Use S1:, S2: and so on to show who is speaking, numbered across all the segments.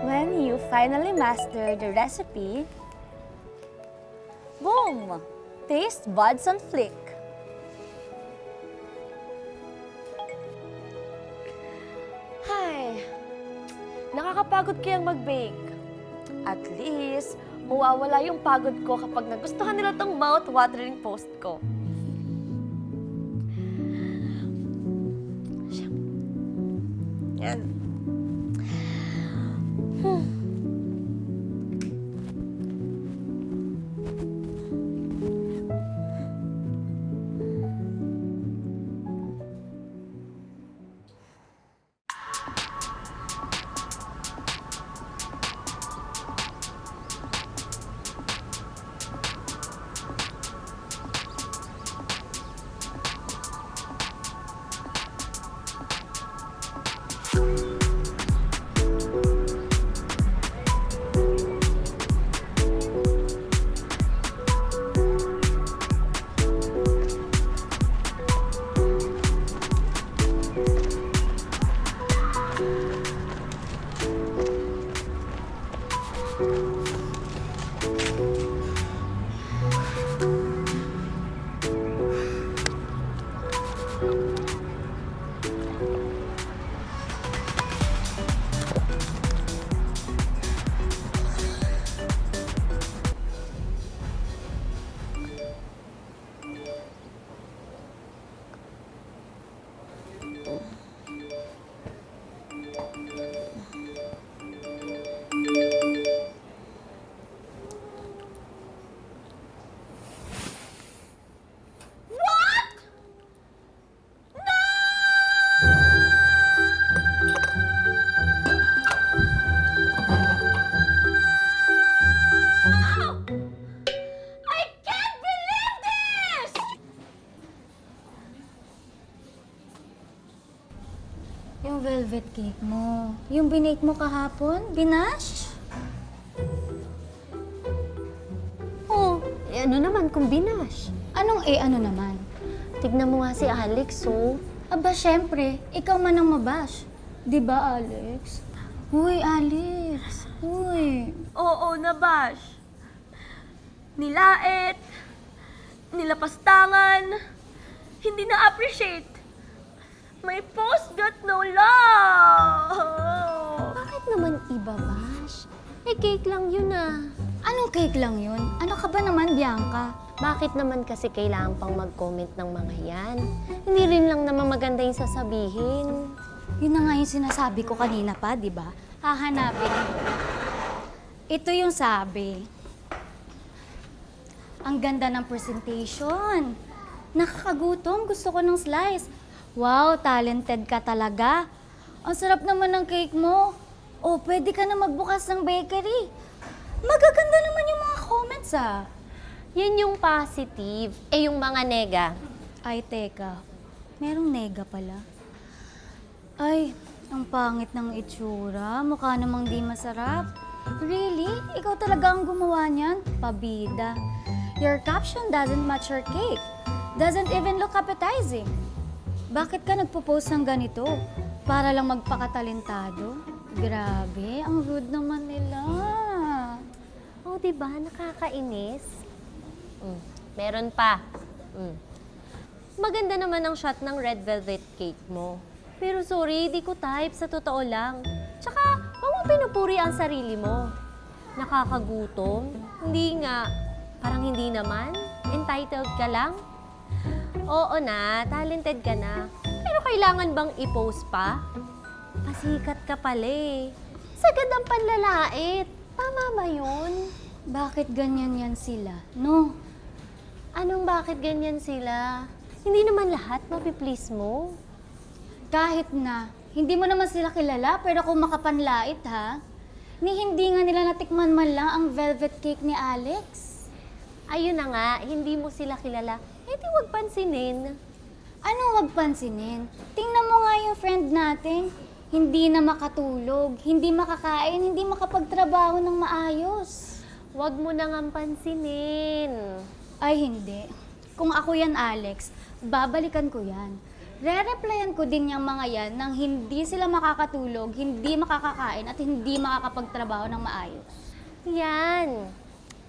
S1: When you finally master the recipe, boom! Taste buds on flick.
S2: Hay, nakakapagod kayang mag-bake. At least, mawawala yung pagod ko kapag nagustuhan nila tong mouth-watering post ko. Yan.
S1: Yung velvet cake mo. Yung binake mo kahapon, binash?
S2: Oh, ano naman kung binash?
S1: Anong ano naman?
S2: Tignan mo nga si Alex, oh.
S1: Aba, syempre, ikaw man ang mabash. Di ba, Alex? Uy, Alex. Uy.
S2: Oo, nabash. Nilait, nilapastangan, hindi na-appreciate. May post got no love!
S3: Bakit naman iba, Bash? Eh, cake lang yun ah.
S1: Anong cake lang yun? Ano ka ba naman, Bianca?
S3: Bakit naman kasi kailangan pang mag-comment ng mga yan? Hindi rin lang naman maganda yung sasabihin.
S1: Yun na nga yung sinasabi ko kanina pa, di ba? Hahanapin mo. Ito yung sabi. Ang ganda ng presentation. Nakakagutom. Gusto ko ng slice. Wow, talented ka talaga. Ang sarap naman ng cake mo. Oh, pwede ka na magbukas ng bakery. Magaganda naman yung mga comments, ah.
S3: Yan yung positive. Eh, yung mga nega.
S1: Ay, teka. Merong nega pala. Ay, ang pangit ng itsura. Mukha namang di masarap. Really? Ikaw talaga ang gumawa niyan? Pabida. Your caption doesn't match your cake. Doesn't even look appetizing. Bakit ka nagpo-post ng ganito? Para lang magpakatalentado? Grabe, ang rude naman nila.
S3: Oh, di ba? Nakakainis. Meron pa. Maganda naman ang shot ng red velvet cake mo. Pero sorry, di ko type sa totoo lang. Tsaka, huwag mo pinupuri ang sarili mo. Nakakagutom? Hindi nga. Parang hindi naman. Entitled ka lang. Oo na, talented ka na. Pero kailangan bang i-post pa? Pasikat ka pala eh. Sagad ang panlalait. Tama ba yun?
S1: Bakit ganyan yan sila? No?
S3: Anong bakit ganyan sila? Hindi naman lahat mapiplease mo.
S1: Kahit na, hindi mo naman sila kilala, pero kung makapanlait ha, hindi nga nila natikman man lang ang velvet cake ni Alex.
S3: Ayun na nga, hindi mo sila kilala. Eh di wag pansinin.
S1: Anong wag pansinin? Tingnan mo nga yung friend natin. Hindi na makatulog, hindi makakain, hindi makapagtrabaho ng maayos.
S3: Wag mo na nga pansinin.
S1: Ay, hindi. Kung ako yan, Alex, babalikan ko yan. re-replyan ko din yung mga yan nang hindi sila makakatulog, hindi makakakain, at hindi makakapagtrabaho ng maayos.
S3: Yan.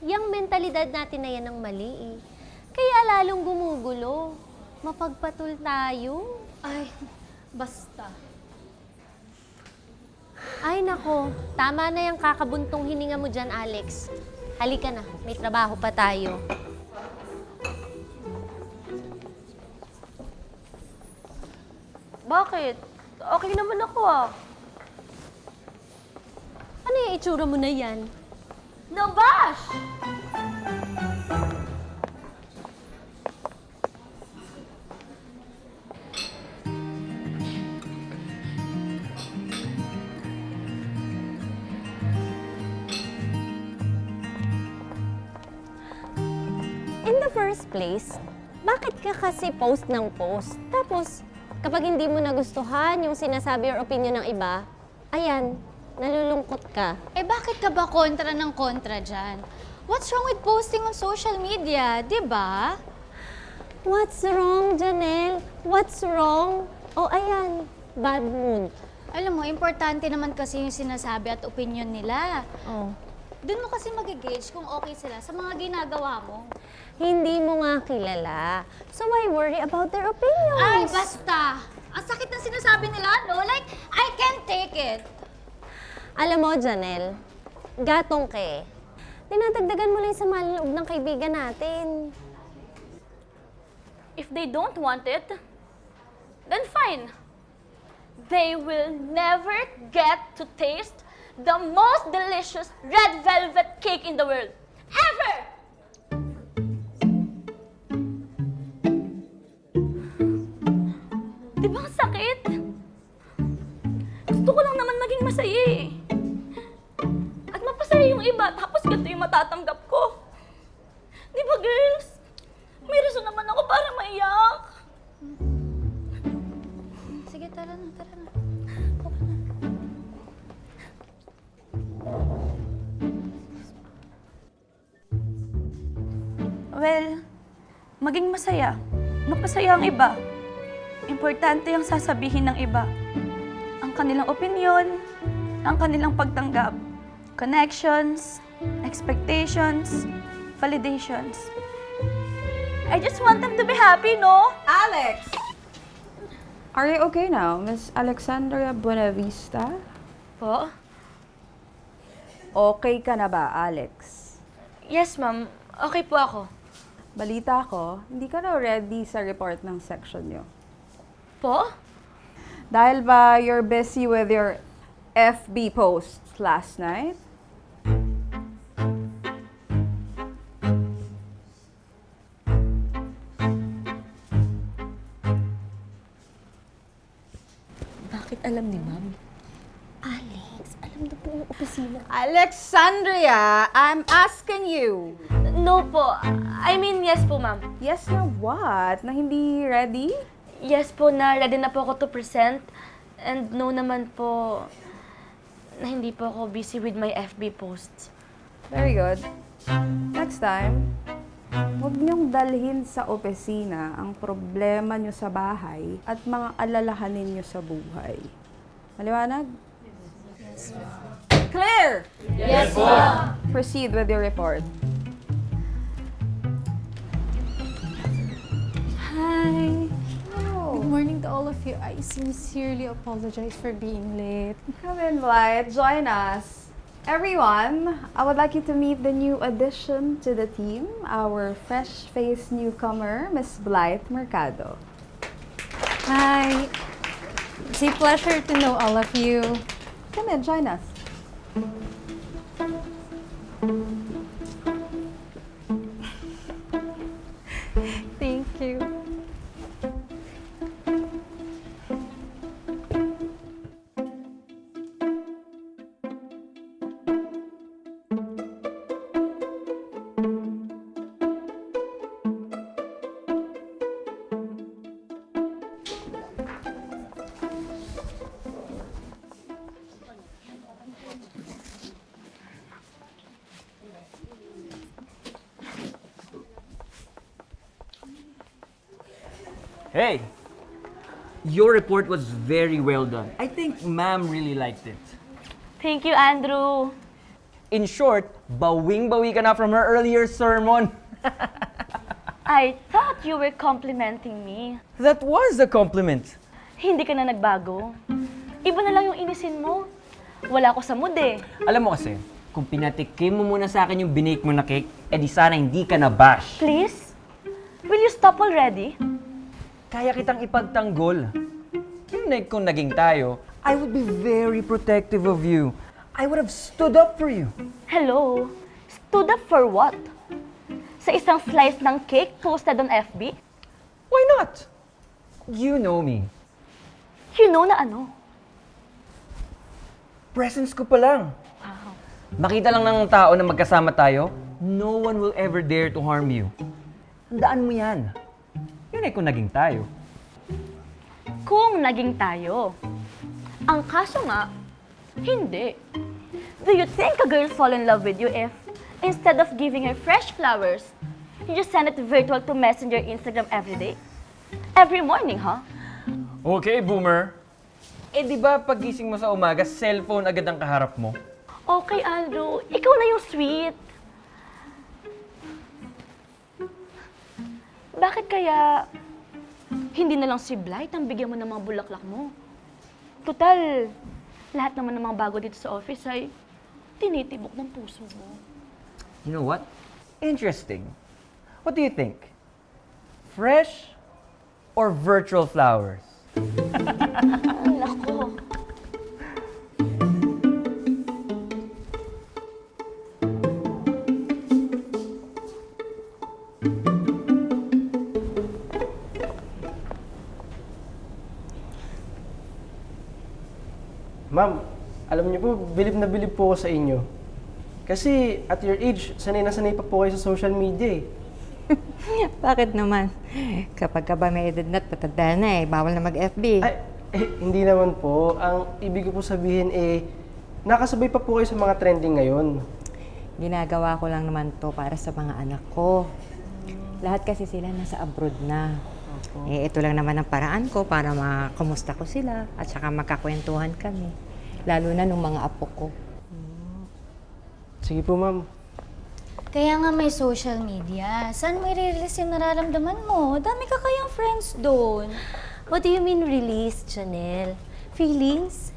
S3: Yang mentalidad natin na yan ang mali eh. Kaya lalong gumugulo. Mapagpatul tayo.
S1: Ay, basta.
S3: Ay nako, tama na yung kakabuntong hininga mo dyan, Alex. Halika na, may trabaho pa tayo.
S2: Bakit? Okay naman ako ah.
S3: Ano yung itsura mo na yan?
S2: Nabash!
S3: In the first place, bakit ka kasi post ng post? Tapos, kapag hindi mo nagustuhan yung sinasabi or opinion ng iba, ayan, nalulungkot ka.
S1: Eh bakit ka ba kontra ng kontra dyan? What's wrong with posting on social media, di ba?
S3: What's wrong, Janelle? What's wrong? Oh, ayan, bad mood.
S1: Alam mo, importante naman kasi yung sinasabi at opinion nila.
S3: Oh.
S1: Doon mo kasi mag-gauge kung okay sila sa mga ginagawa mo.
S3: Hindi mo nga kilala. So why worry about their opinions?
S1: Ay, basta! Ang sakit ng sinasabi nila, no? Like, I can't take it.
S3: Alam mo, Janelle, gatong ka eh. Dinadagdagan mo lang sa maloob ng kaibigan natin.
S2: If they don't want it, then fine. They will never get to taste the most delicious red velvet cake in the world. Ever! Di ba ang sakit? Gusto ko lang naman maging masaya eh. At mapasaya yung iba, tapos ganito yung matatanggap ko. Di ba, girls? May rason naman ako para maiyak.
S1: Sige, tara na, tara na.
S2: Well, maging masaya. Mapasaya ang iba. Importante ang sasabihin ng iba. Ang kanilang opinion, ang kanilang pagtanggap, connections, expectations, validations. I just want them to be happy, no?
S4: Alex! Are you okay now, Miss Alexandria Buenavista?
S2: Po?
S4: Okay ka na ba, Alex?
S2: Yes, ma'am. Okay po ako.
S4: Balita ko, hindi ka na ready sa report ng section nyo.
S2: Po?
S4: Dahil ba you're busy with your FB posts last night?
S2: Bakit alam ni ma'am?
S3: Alex, alam na po yung opisina.
S4: Alexandria, I'm asking you.
S2: No po. I mean, yes po, ma'am.
S4: Yes na what? Na hindi ready?
S2: Yes po na ready na po ako to present. And no naman po na hindi po ako busy with my FB posts.
S4: Very good. Next time, huwag niyong dalhin sa opisina ang problema niyo sa bahay at mga alalahanin niyo sa buhay. Maliwanag? Yes, Clear!
S1: Yes, ma'am.
S4: Proceed with your report.
S2: Hi.
S5: Good morning to all of you. I sincerely apologize for being late.
S4: Come in, Blythe. Join us. Everyone, I would like you to meet the new addition to the team, our fresh-faced newcomer, Miss Blythe Mercado.
S5: Hi. It's a pleasure to know all of you.
S4: Come in, join us.
S5: Thank you.
S6: Hey! Your report was very well done. I think ma'am really liked it.
S2: Thank you, Andrew.
S6: In short, bawing-bawi ka na from her earlier sermon.
S2: I thought you were complimenting me.
S6: That was a compliment.
S2: Hindi ka na nagbago. Iba na lang yung inisin mo. Wala ko sa mood eh.
S6: Alam mo kasi, kung pinatikim mo muna sa akin yung binake mo na cake, edi sana hindi ka na bash.
S2: Please? Will you stop already?
S6: Kaya kitang ipagtanggol. Kung naging tayo, I would be very protective of you. I would have stood up for you.
S2: Hello? Stood up for what? Sa isang slice ng cake posted on FB?
S6: Why not? You know me.
S2: You know na ano?
S6: Presence ko pa lang. Makita lang ng tao na magkasama tayo, no one will ever dare to harm you. Tandaan mo yan. Yun ay kung naging tayo.
S2: Kung naging tayo. Ang kaso nga, hindi. Do you think a girl fall in love with you if, instead of giving her fresh flowers, you just send it virtual to Messenger Instagram every day? Every morning, huh?
S6: Okay, boomer. Eh di ba pagising mo sa umaga, cellphone agad ang kaharap mo?
S2: Okay, Andrew. Ikaw na yung sweet. Bakit kaya hindi na lang si Blight ang bigyan mo ng mga bulaklak mo? Total, lahat naman ng mga bago dito sa office ay tinitibok ng puso mo.
S6: You know what? Interesting. What do you think? Fresh or virtual flowers?
S2: Nako.
S7: Ma'am, alam niyo po, bilib na bilib po ako sa inyo. Kasi at your age, sanay na sanay pa po kayo sa social media eh.
S8: Bakit naman? Kapag ka ba may edad na't patanda na bawal na mag-FB.
S7: Ay, hindi naman po. Ang ibig ko po sabihin nakasabay pa po kayo sa mga trending ngayon.
S8: Ginagawa ko lang naman to para sa mga anak ko. Lahat kasi sila nasa abroad na. Ito lang naman ang paraan ko para makumusta ko sila at saka magkakwentuhan kami. Lalo na nung mga apo ko.
S7: Sige po, ma'am.
S1: Kaya nga may social media. Saan mo i-release yung nararamdaman mo? Dami ka kayang friends doon.
S3: What do you mean release, Janelle? Feelings?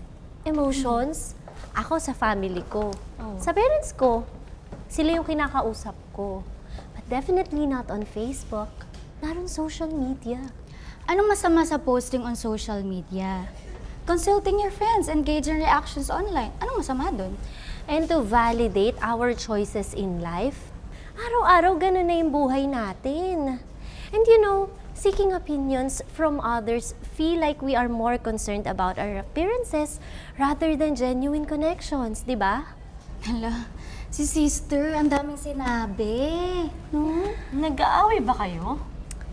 S3: Emotions? Ako sa family ko. Sa parents ko. Sila yung kinakausap ko. But definitely not on Facebook. Not on social media.
S1: Anong masama sa posting on social media? Consulting your friends, engage in reactions online. Anong masama doon?
S3: And to validate our choices in life, araw-araw ganun na yung buhay natin. And you know, seeking opinions from others feel like we are more concerned about our appearances rather than genuine connections, di ba?
S1: Hala, si sister, ang daming sinabi. No?
S2: Nag-aaway ba kayo?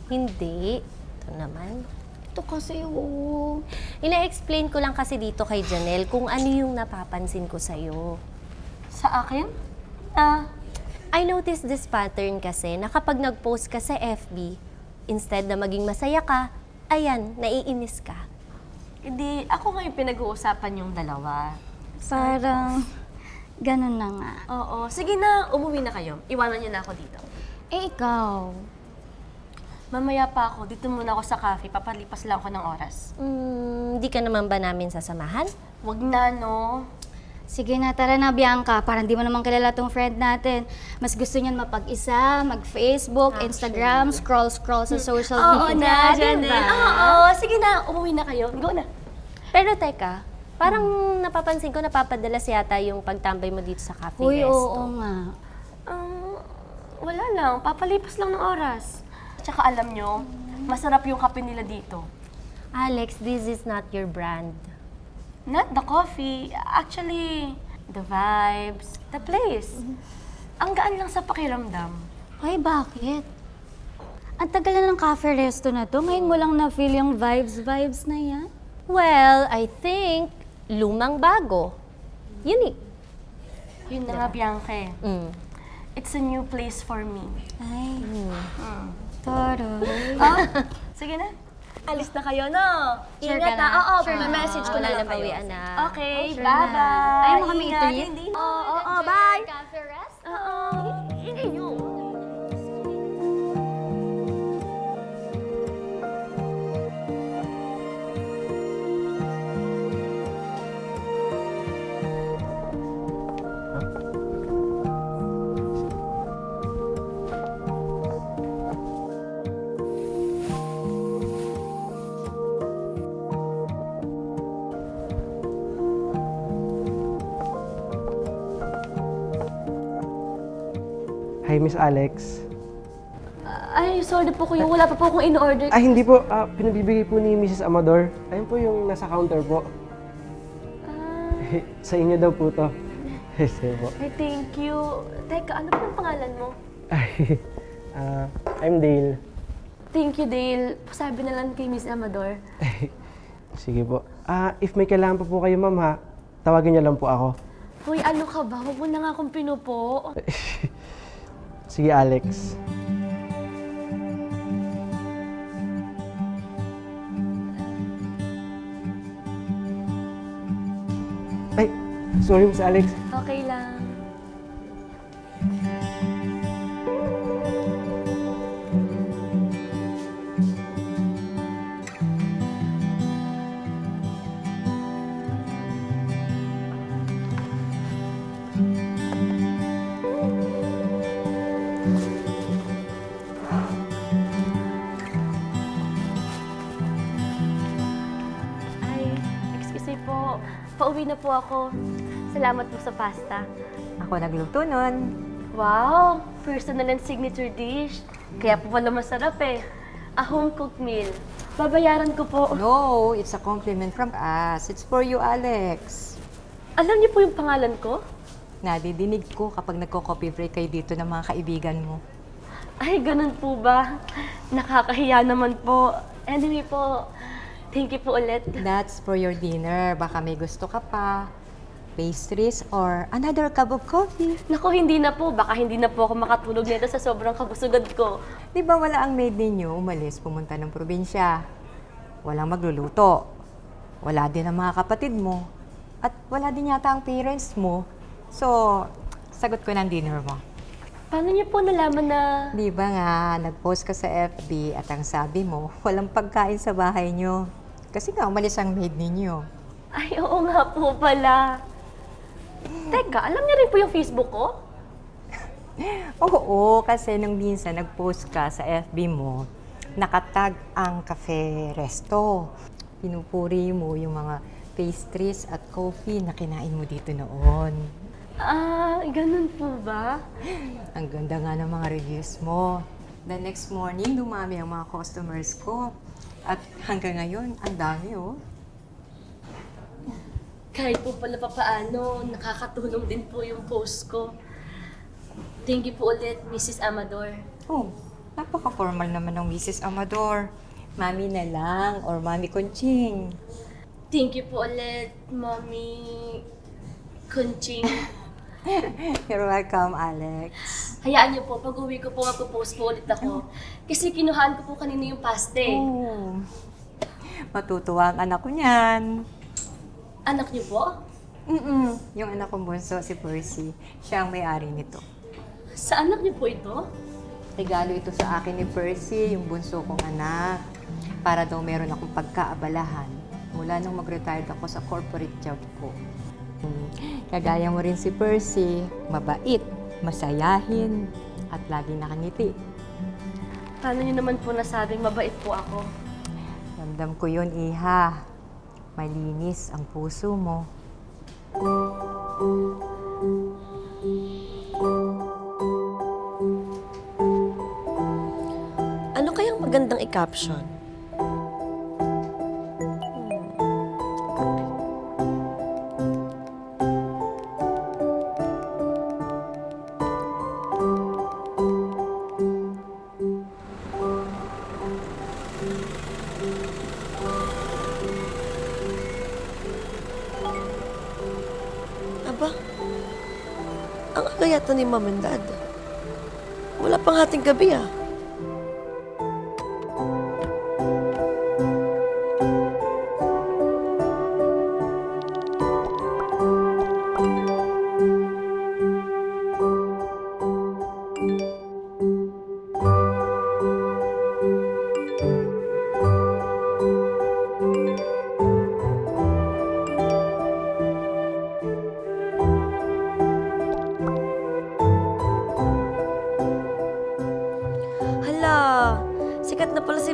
S3: Hindi. Ito naman.
S1: Ito kasi, oo.
S3: Ina-explain ko lang kasi dito kay Janelle kung ano yung napapansin ko sa'yo.
S2: Sa akin?
S3: I noticed this pattern kasi na kapag nag-post ka sa FB, instead na maging masaya ka, ayan, naiinis ka.
S2: Hindi, ako nga yung pinag-uusapan yung dalawa.
S1: Parang, ganun na nga.
S2: Oo, sige na, umuwi na kayo. Iwanan niyo na ako dito.
S1: Eh, ikaw.
S2: Mamaya pa ako, dito muna ako sa cafe, papalipas lang ako ng oras.
S3: Di ka naman ba namin sasamahan?
S2: Wag na, no?
S1: Sige na, tara na, Bianca. Parang di mo naman kilala tong friend natin. Mas gusto niyan mapag-isa, mag-Facebook, Instagram, scroll-scroll sa social media. Diba?
S2: Oo, sige na, umuwi na kayo. Go na.
S3: Pero teka, parang napapansin ko napapadalas yata yung pagtambay mo dito sa cafe
S1: Uy,
S3: resto.
S1: oo nga.
S2: Wala lang, papalipas lang ng oras. Tsaka alam nyo, masarap yung kape nila dito.
S3: Alex, this is not your brand.
S2: Not the coffee, actually, the vibes, the place. Ang gaan lang sa pakiramdam.
S1: Ay, bakit? Ang tagal na ng cafe resto na to. Ngayon mo lang na-feel yung vibes na yan?
S3: Well, I think lumang bago. Unique.
S2: Yun na nga, Bianca.
S3: Mm.
S2: It's a new place for me.
S1: Ay, taray.
S2: Sige na. Alis na kayo, no?
S1: Sure
S2: Ingat
S1: ka na?
S2: Oo,
S1: Sure na?
S2: message ko
S3: Wala
S2: na
S3: na
S2: lang kayo.
S3: bawian na.
S2: Okay,
S1: Sure na.
S2: bye-bye.
S1: Ayaw mo kami
S2: Ingat,
S1: i-treat?
S2: hindi. Oo, bye.
S1: Cafe rest?
S2: Oo. Hindi yun.
S7: Hi, Miss Alex.
S2: Ay, sorry po kuya. Wala pa po akong in-order.
S7: Ay, hindi po. Pinabibigay po ni Mrs. Amador. Ayun po yung nasa counter po. Sa inyo daw po to. Sige po.
S2: Ay, thank you. Teka, ano po ang pangalan mo?
S7: Ay, I'm Dale.
S2: Thank you, Dale. Sabi na lang kay Miss Amador.
S7: Sige po. If may kailangan pa po kayo, ma'am, ha, tawagin niyo lang po ako.
S2: Hoy, ano ka ba? Huwag mo na nga akong pinupo.
S7: Sige, Alex. Ay, sorry, Miss Alex.
S2: Okay lang. Ay, excuse me po. Pauwi na po ako. Salamat po sa pasta.
S8: Ako nagluto nun.
S2: Wow! Personal and signature dish. Kaya po pala masarap eh. A home-cooked meal. Babayaran ko po.
S8: No, it's a compliment from us. It's for you, Alex.
S2: Alam niyo po yung pangalan ko?
S8: Nadidinig ko kapag nagko-coffee break kayo dito ng mga kaibigan mo.
S2: Ay, ganun po ba? Nakakahiya naman po. Anyway po, thank you po ulit.
S8: That's for your dinner. Baka may gusto ka pa. Pastries or another cup of coffee.
S2: Naku, hindi na po. Baka hindi na po ako makatulog nito sa sobrang kabusugad ko.
S8: Di ba wala ang maid ninyo umalis pumunta ng probinsya? Walang magluluto. Wala din ang mga kapatid mo. At wala din yata ang parents mo. So, sagot ko ng dinner mo.
S2: Paano niyo po nalaman na...
S8: Di ba nga, nag-post ka sa FB at ang sabi mo, walang pagkain sa bahay nyo. Kasi nga, umalis ang maid ninyo.
S2: Ay, oo nga po pala. Teka, alam niyo rin po yung Facebook ko?
S8: Oo, kasi nung minsan nag-post ka sa FB mo, nakatag ang cafe resto. Pinupuri mo yung mga pastries at coffee na kinain mo dito noon.
S2: Ganun po ba?
S8: Ang ganda nga ng mga reviews mo. The next morning, dumami ang mga customers ko. At hanggang ngayon, ang dami oh.
S2: Kahit po pala papaano, nakakatulong din po yung post ko. Thank you po ulit, Mrs. Amador.
S8: Oh, napaka-formal naman ng Mrs. Amador. Mami na lang or Mami Conching.
S2: Thank you po ulit, Mommy Kunching.
S8: You're welcome, Alex.
S2: Hayaan niyo po, pag-uwi ko po, magpo-post po ulit ako. Kasi kinuhaan ko po kanina yung paste.
S8: Oh, matutuwa ang anak ko niyan.
S2: Anak niyo po?
S8: Yung anak kong bunso, si Percy. Siya ang may-ari nito.
S2: Sa anak niyo po ito?
S8: Regalo ito sa akin ni Percy, yung bunso kong anak. Para daw meron akong pagkaabalahan mula nung mag-retired ako sa corporate job ko. Kagaya mo rin si Percy, mabait, masayahin, at laging nakangiti.
S2: Paano niyo naman po nasabing mabait po ako?
S8: Ramdam ko yun, Iha. Malinis ang puso mo.
S9: Ano kayang magandang i-caption? Aba, ang aga yata ni Mom and Dad. Wala pang hating gabi ah.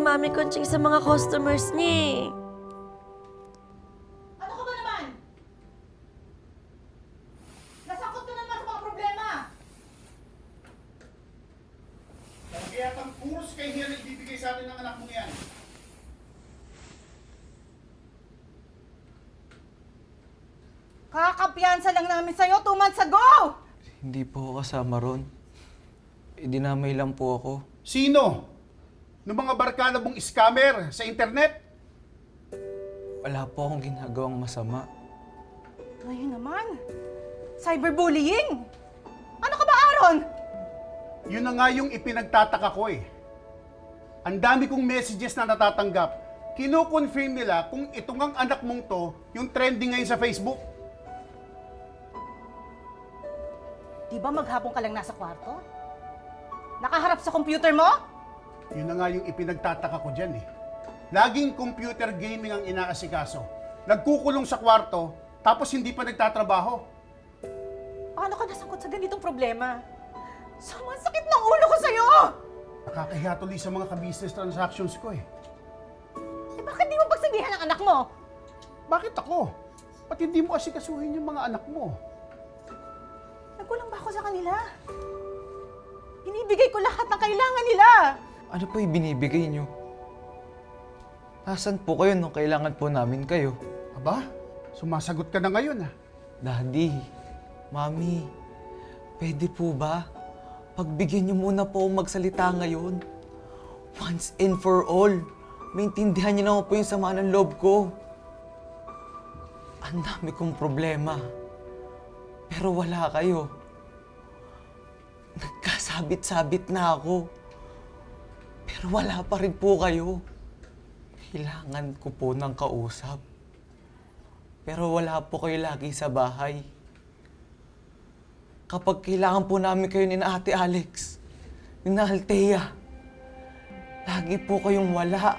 S9: Mami Conching sa mga customers niya eh.
S10: Ano ka ba naman? Nasakot ka na naman sa mga problema!
S11: Kaya ang puros kayo niya nagbibigay sa atin ng anak mo yan.
S10: Kakakampiyansa lang namin sa'yo 2 months ago!
S12: Hindi po ako kasama ron. Dinamay lang po ako.
S11: Sino? Ng mga barkada mong scammer sa internet?
S12: Wala po akong ginagawang masama.
S10: Ngayon naman, cyberbullying! Ano ka ba, Aaron?
S11: Yun na nga yung ipinagtataka ko eh. Ang dami kong messages na natatanggap. Kino-confirm nila kung ito ngang anak mong to yung trending ngayon sa Facebook.
S10: Di ba maghapon ka lang nasa kwarto? Nakaharap sa computer mo?
S11: Yun na nga yung ipinagtataka ko dyan eh. Laging computer gaming ang inaasikaso. Nagkukulong sa kwarto, tapos hindi pa nagtatrabaho.
S10: Paano ka nasangkot sa ganitong problema? Sobrang sakit ng ulo ko sa'yo!
S11: Nakakahiya tuloy sa mga ka-business transactions ko eh.
S10: Eh bakit di mo pagsabihan ang anak mo?
S11: Bakit ako? Ba't hindi mo asikasuhin yung mga anak mo?
S10: Nagkulang ba ako sa kanila? Binibigay ko lahat ng kailangan nila!
S12: Ano po ibinibigay nyo? Nasaan po kayo nung kailangan po namin kayo?
S11: Aba, sumasagot ka na ngayon ah.
S12: Daddy, Mami, pwede po ba? Pagbigyan nyo muna po akong magsalita ngayon. Once and for all, maintindihan nyo naman po yung sama ng loob ko. Ang dami kong problema. Pero wala kayo. Nagkasabit-sabit na ako. Pero wala pa rin po kayo. Kailangan ko po ng kausap. Pero wala po kayo lagi sa bahay. Kapag kailangan po namin kayo ni na Ate Alex, ni na Althea, lagi po kayong wala.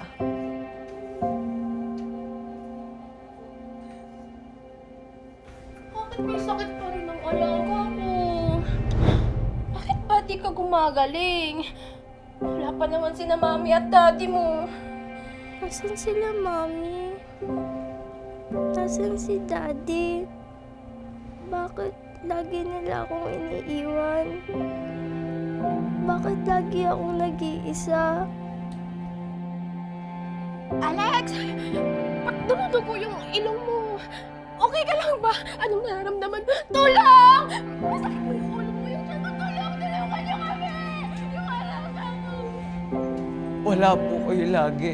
S13: Bakit may sakit pa rin ang alaga ko? Bakit ba di ka gumagaling? Wala pa naman sina Mami at Daddy mo.
S3: Nasaan sila, Mami? Nasaan si Daddy? Bakit lagi nila akong iniiwan? Bakit lagi akong nag-iisa?
S13: Alex! Ba't dumudugo yung ilong mo? Okay ka lang ba? Anong nararamdaman? Tulong! Masakit mo yung ulo mo yung tiyan mo. Tulong! Tulungan niyo kami! Yung alaga ko!
S12: Wala po kayo lagi.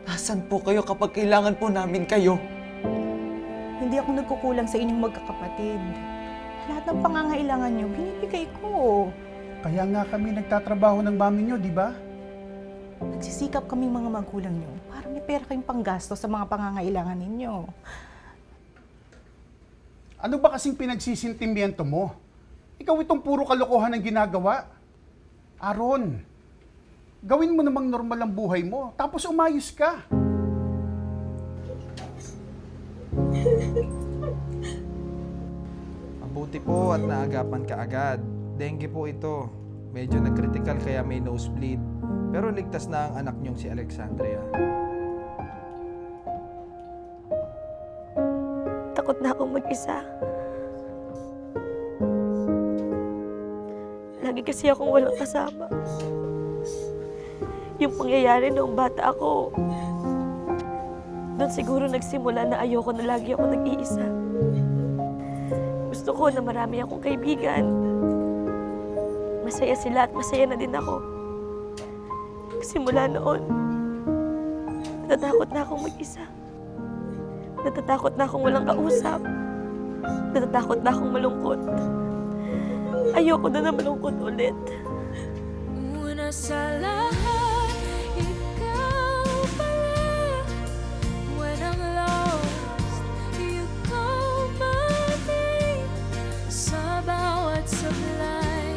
S12: Nasaan po kayo kapag kailangan po namin kayo?
S10: Hindi ako nagkukulang sa inyong magkakapatid. Lahat ng pangangailangan nyo, binibigay ko.
S11: Kaya nga kami nagtatrabaho ng mami nyo, di ba?
S10: Nagsisikap kaming mga magulang nyo para may pera kayong panggasto sa mga pangangailangan ninyo.
S11: Ano ba kasing pinagsisintimiento mo? Ikaw itong puro kalokohan ang ginagawa. Aaron, gawin mo namang normal ang buhay mo, tapos umayos ka.
S14: Mabuti po at naagapan ka agad. Dengue po ito. Medyo nag-critical kaya may nosebleed. Pero ligtas na ang anak niyong si Alexandria.
S9: Takot na akong mag-isa. Lagi kasi akong walang kasama. Yung pangyayari noong bata ako, doon siguro nagsimula na ayoko na lagi ako nag-iisa. Gusto ko na marami akong kaibigan. Masaya sila at masaya na din ako. Simula noon, natatakot na akong mag-isa. Natatakot na akong walang kausap. Natatakot na akong malungkot. Ayoko na malungkot ulit.
S13: Una sa lahat, ikaw pala. When I'm lost, you call my name. Sa bawat sablay,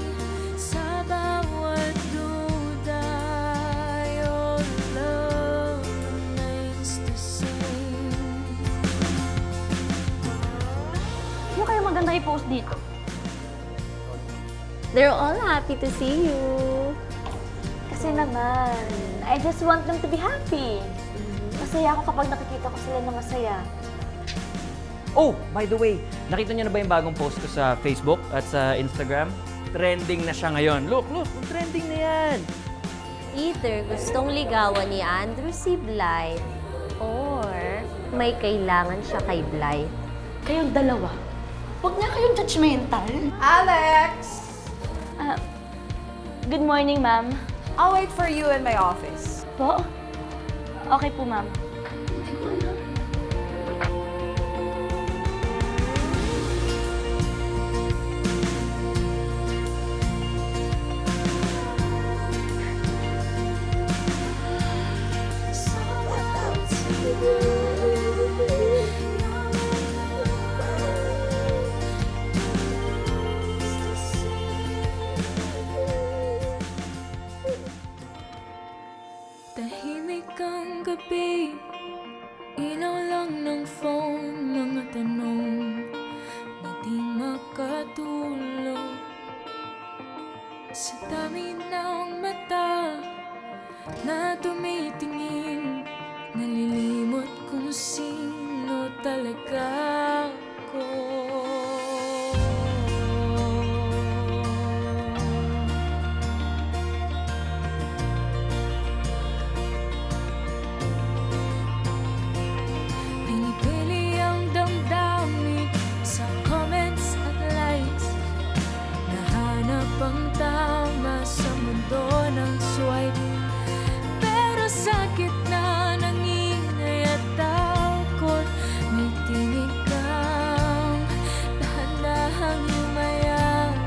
S13: sa bawat duda, your love remains the same.
S2: Yung kayo maganda i-post dito.
S3: They're all happy to see you.
S2: Kasi Kasi naman, I just want them to be happy. Masaya ako kapag nakikita ko sila na masaya.
S6: Oh, by the way, nakita niyo na ba yung bagong post ko sa Facebook at sa Instagram? Trending na siya ngayon. Look, trending na yan.
S3: Either gustong ligawan ni Andrew si Blythe or may kailangan siya kay Blythe.
S2: Kayong dalawa, huwag nga kayong judgmental.
S4: Alex!
S2: Good morning, ma'am.
S4: I'll wait for you in my office.
S2: Po? Okay po, ma'am.
S15: Tahimik ang gabi, ilaw lang ng phone, mga tanong na di makatulog. Sa dami ng mata na tumitingin, nalilimot kung sino talaga ako. Pinipili ang damdamin sa comments at likes. Nahanap ang tama sa mundo ng swipe. Pero sa gitna ng ingay at takot, may tinig kang dahan-dahang yumayakap.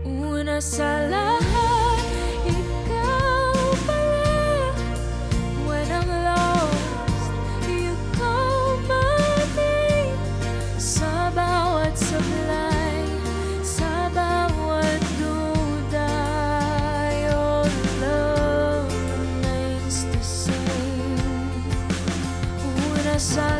S15: Una sa lahat, ikaw pala. When I'm lost, you call my name. Sa bawat sablay, sa bawat duda, your love remains the same. Una sa